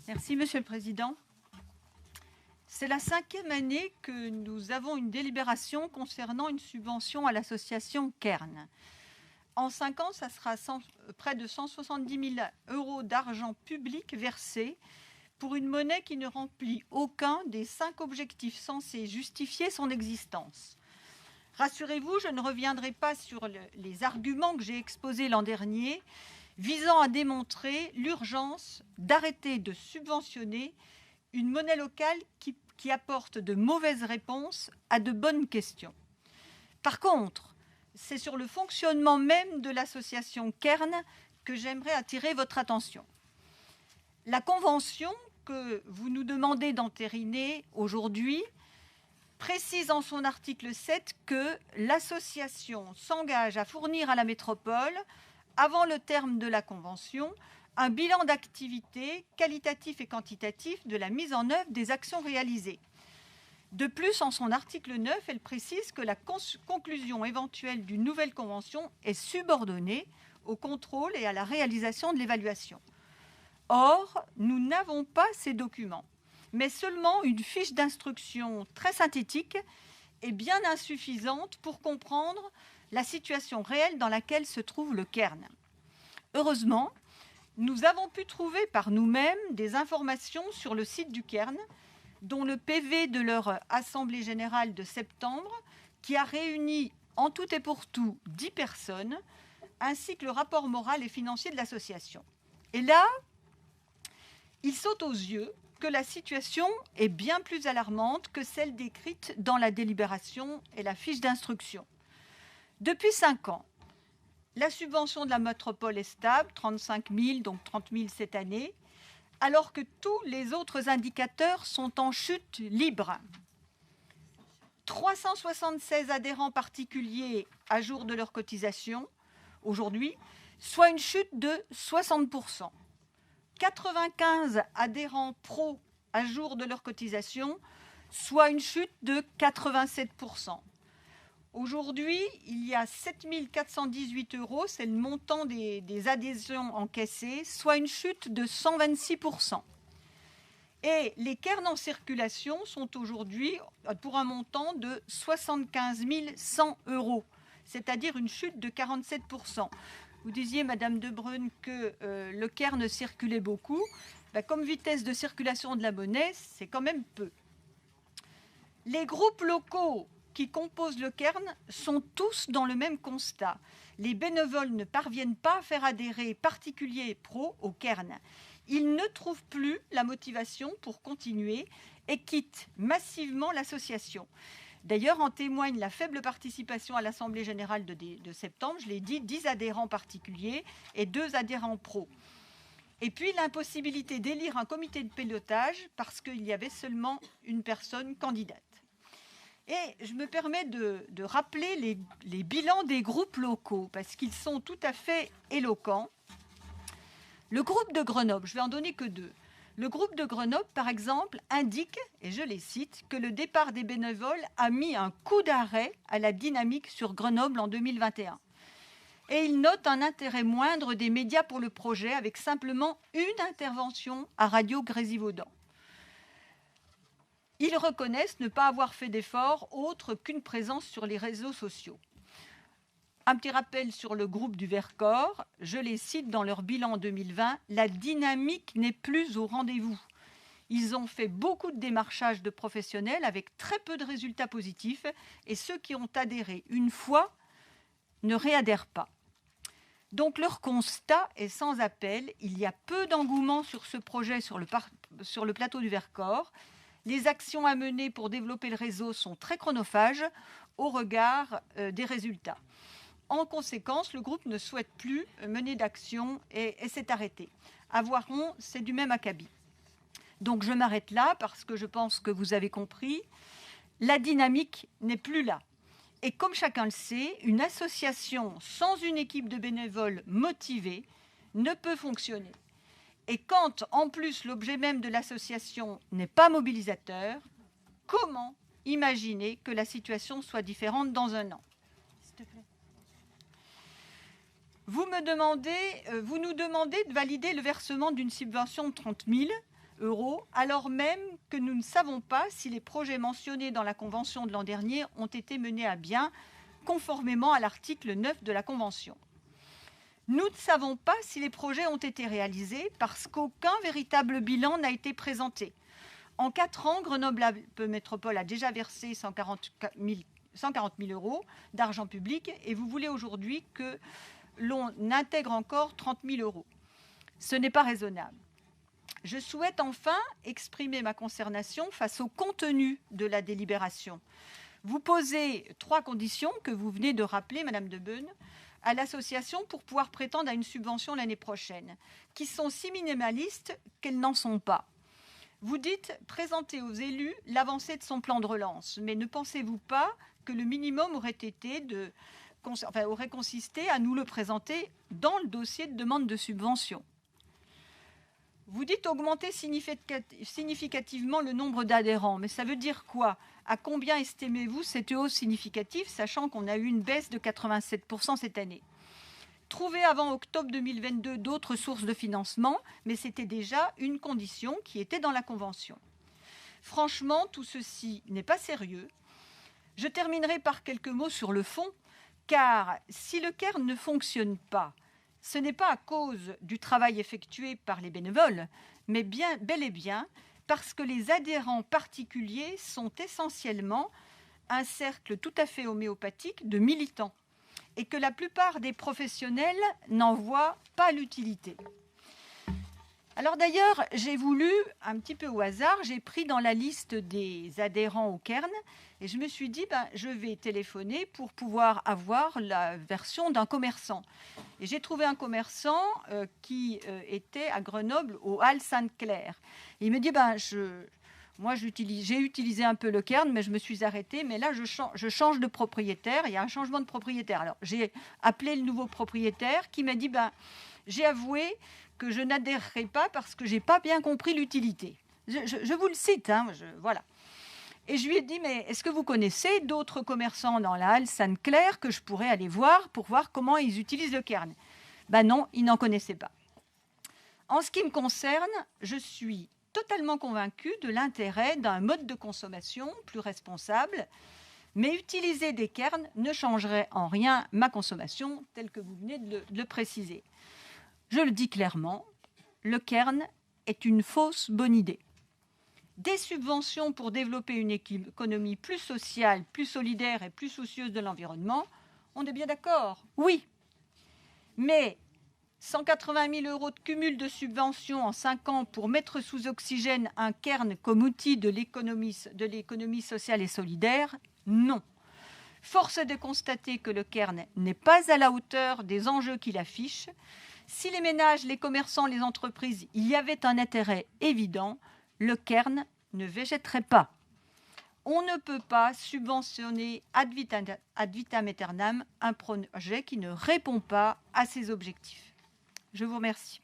Merci, Monsieur le Président. C'est la 5e année que nous avons une délibération concernant une subvention à l'association Kern. En 5 ans, ça sera près de 170 000 € d'argent public versé pour une monnaie qui ne remplit aucun des 5 objectifs censés justifier son existence. Rassurez-vous, je ne reviendrai pas sur les arguments que j'ai exposés l'an dernier, visant à démontrer l'urgence d'arrêter de subventionner une monnaie locale qui apporte de mauvaises réponses à de bonnes questions. Par contre, c'est sur le fonctionnement même de l'association Kern que j'aimerais attirer votre attention. La convention que vous nous demandez d'entériner aujourd'hui précise en son article 7 que l'association s'engage à fournir à la métropole, avant le terme de la convention, un bilan d'activité qualitatif et quantitatif de la mise en œuvre des actions réalisées. De plus, en son article 9, elle précise que la conclusion éventuelle d'une nouvelle convention est subordonnée au contrôle et à la réalisation de l'évaluation. Or, nous n'avons pas ces documents, mais seulement une fiche d'instruction très synthétique et bien insuffisante pour comprendre la situation réelle dans laquelle se trouve le Kern. Heureusement, nous avons pu trouver par nous-mêmes des informations sur le site du Kern, dont le PV de leur Assemblée générale de septembre, qui a réuni en tout et pour tout 10 personnes, ainsi que le rapport moral et financier de l'association. Et là, il saute aux yeux que la situation est bien plus alarmante que celle décrite dans la délibération et la fiche d'instruction. Depuis 5 ans, la subvention de la métropole est stable, 35 000, donc 30 000 cette année, alors que tous les autres indicateurs sont en chute libre. 376 adhérents particuliers à jour de leur cotisation, aujourd'hui, soit une chute de 60%. 95 adhérents pro à jour de leur cotisation, soit une chute de 87%. Aujourd'hui, il y a 7 418 €, c'est le montant des adhésions encaissées, soit une chute de 126%. Et les Kern en circulation sont aujourd'hui pour un montant de 75 100 €, c'est-à-dire une chute de 47%. Vous disiez, Madame Debrun, que le Kern circulait beaucoup. Comme vitesse de circulation de la monnaie, c'est quand même peu. Les groupes locaux qui composent le Kern sont tous dans le même constat. Les bénévoles ne parviennent pas à faire adhérer particuliers et pros au Kern. Ils ne trouvent plus la motivation pour continuer et quittent massivement l'association. D'ailleurs, en témoigne la faible participation à l'Assemblée générale de septembre, je l'ai dit, 10 adhérents particuliers et 2 adhérents pros. Et puis l'impossibilité d'élire un comité de pilotage parce qu'il y avait seulement une personne candidate. Et je me permets de rappeler les bilans des groupes locaux, parce qu'ils sont tout à fait éloquents. Le groupe de Grenoble, je vais en donner que 2. Le groupe de Grenoble, par exemple, indique, et je les cite, que le départ des bénévoles a mis un coup d'arrêt à la dynamique sur Grenoble en 2021. Et il note un intérêt moindre des médias pour le projet, avec simplement une intervention à Radio Grésivaudan. Ils reconnaissent ne pas avoir fait d'efforts autres qu'une présence sur les réseaux sociaux. Un petit rappel sur le groupe du Vercors, je les cite dans leur bilan 2020, la dynamique n'est plus au rendez-vous. Ils ont fait beaucoup de démarchage de professionnels avec très peu de résultats positifs et ceux qui ont adhéré une fois ne réadhèrent pas. Donc leur constat est sans appel, il y a peu d'engouement sur ce projet sur le plateau du Vercors. Les actions à mener pour développer le réseau sont très chronophages au regard des résultats. En conséquence, le groupe ne souhaite plus mener d'action et s'est arrêté. À Voiron, c'est du même acabit. Donc je m'arrête là parce que je pense que vous avez compris, la dynamique n'est plus là. Et comme chacun le sait, une association sans une équipe de bénévoles motivés ne peut fonctionner. Et quand, en plus, l'objet même de l'association n'est pas mobilisateur, comment imaginer que la situation soit différente dans un an ? S'il te plaît. Vous nous demandez de valider le versement d'une subvention de 30 000 €, alors même que nous ne savons pas si les projets mentionnés dans la Convention de l'an dernier ont été menés à bien, conformément à l'article 9 de la Convention. Nous ne savons pas si les projets ont été réalisés parce qu'aucun véritable bilan n'a été présenté. En 4 ans, Grenoble-Alpes Métropole a déjà versé 140 000 € d'argent public et vous voulez aujourd'hui que l'on intègre encore 30 000 €. Ce n'est pas raisonnable. Je souhaite enfin exprimer ma consternation face au contenu de la délibération. Vous posez 3 conditions que vous venez de rappeler, Madame Debeune, à l'association pour pouvoir prétendre à une subvention l'année prochaine, qui sont si minimalistes qu'elles n'en sont pas. Vous dites présenter aux élus l'avancée de son plan de relance, mais ne pensez-vous pas que le minimum aurait consisté à nous le présenter dans le dossier de demande de subvention? Vous dites augmenter significativement le nombre d'adhérents, mais ça veut dire quoi? À combien estimez-vous cette hausse significative, sachant qu'on a eu une baisse de 87% cette année? Trouver avant octobre 2022 d'autres sources de financement, mais c'était déjà une condition qui était dans la Convention. Franchement, tout ceci n'est pas sérieux. Je terminerai par quelques mots sur le fond, car si le Cairn ne fonctionne pas, ce n'est pas à cause du travail effectué par les bénévoles, mais bel et bien parce que les adhérents particuliers sont essentiellement un cercle tout à fait homéopathique de militants et que la plupart des professionnels n'en voient pas l'utilité. Alors d'ailleurs, j'ai voulu, un petit peu au hasard, j'ai pris dans la liste des adhérents au Cairn et je me suis dit, je vais téléphoner pour pouvoir avoir la version d'un commerçant. Et j'ai trouvé un commerçant qui était à Grenoble, aux Halles Sainte-Claire. Il me dit, j'ai utilisé un peu le Cairn, mais je me suis arrêtée. Mais là, je change de propriétaire. Il y a un changement de propriétaire. Alors, j'ai appelé le nouveau propriétaire qui m'a dit, j'ai avoué que je n'adhérerai pas parce que je n'ai pas bien compris l'utilité. Je vous le cite, voilà. Et je lui ai dit, mais est-ce que vous connaissez d'autres commerçants dans la Halle Sainte-Claire que je pourrais aller voir pour voir comment ils utilisent le Cairn? Non, il n'en connaissait pas. En ce qui me concerne, je suis totalement convaincue de l'intérêt d'un mode de consommation plus responsable, mais utiliser des cairns ne changerait en rien ma consommation, telle que vous venez de le préciser. Je le dis clairement, le Cairn est une fausse bonne idée. Des subventions pour développer une économie plus sociale, plus solidaire et plus soucieuse de l'environnement, on est bien d'accord, oui. Mais 180 000 € de cumul de subventions en 5 ans pour mettre sous oxygène un Cairn comme outil de l'économie sociale et solidaire, non. Force est de constater que le Cairn n'est pas à la hauteur des enjeux qu'il affiche. Si les ménages, les commerçants, les entreprises y avaient un intérêt évident, le Cairn ne végéterait pas. On ne peut pas subventionner ad vitam aeternam un projet qui ne répond pas à ses objectifs. Je vous remercie.